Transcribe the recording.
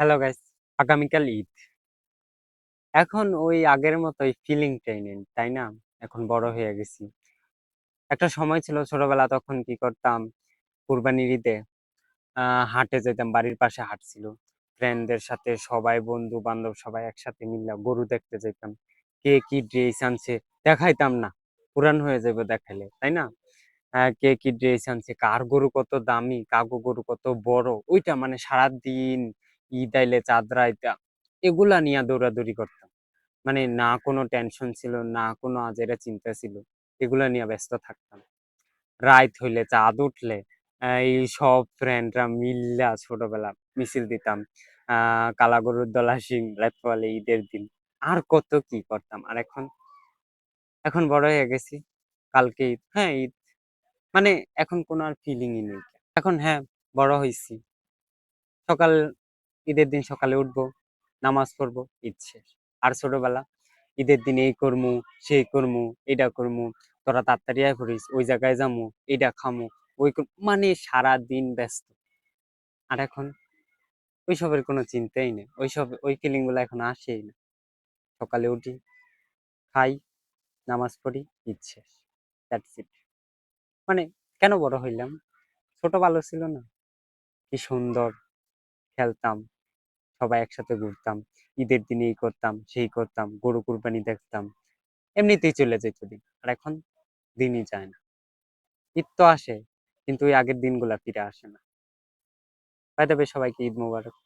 Hello guys, আগামীকাল ঈদ। এখন ওই আগের মতো ওই ফিলিংটাই নেই, তাই না? এখন বড় হয়ে গেছি। একটা সময় ছিল ছোটবেলা, তখন কি করতাম? কুরবানির ঈদে হাটে যেতাম, বাড়ির পাশে হাট ছিল। ফ্রেন্ডদের সাথে সবাই, বন্ধু বান্ধব সবাই একসাথে মিললে গরু দেখতে যেতাম। কে কি ড্রেস আনছে দেখাইতাম না, পুরান হয়ে যাবে দেখাইলে, তাই না? কে কি ড্রেস আনছে, কার গরু কত দামি, কাগো গরু কত বড়, ওইটা মানে সারাদিন ঈদ আইলে চাঁদ রাইতা এগুলা নিয়ে দৌড়াদৌড়ি করতাম। মানে না কোনো টেনশন ছিল, না কোনো আজেরা চিন্তা ছিল, এগুলা নিয়ে ব্যস্ত থাকতাম। রাত হইলে, চাঁদ উঠলে এই সব ফ্রেন্ডরা মিল্লা ছোটবেলা মিছিল দিতাম। কালা গরুর দলা শিং রাত পালে ঈদের দিন। আর কত কি করতাম। আর এখন এখন বড় হয়ে গেছি। কালকে ঈদ, হ্যাঁ ঈদ, মানে এখন কোনো আর ফিলিংই নেই। এখন হ্যাঁ, বড় হইছি। সকাল ঈদের দিন সকালে উঠবো, নামাজ পড়বো, ঈদ শেষ। আর ছোটবেলা ঈদের দিন এই করমু, সেই করমু, এইটা করমু, তোরা তাড়াতাড়ি আয় পড়িস, ওই জায়গায় যামু, এইটা খামু, মানে সারা দিন ব্যস্ত। আর এখন ওইসবের কোনো চিন্তাই নেই, ওই ফিলিং গুলো এখন আসেই না। সকালে উঠি, খাই, নামাজ পড়ি, ঈদ শেষ। That's it. মানে কেন বড় হইলাম? ছোট ভালো ছিল না? কি সুন্দর খেলতাম, সবাই একসাথে ঘুরতাম, ঈদের দিনে এই করতাম সেই করতাম, গরু কুরবানি দেখতাম, এমনিতেই চলে যেত দিন। আর এখন দিনই যায় না। ঈদ তো আসে, কিন্তু ওই আগের দিনগুলা ফিরে আসে না। বাই দ্য ওয়ে, সবাইকে ঈদ মোবারক।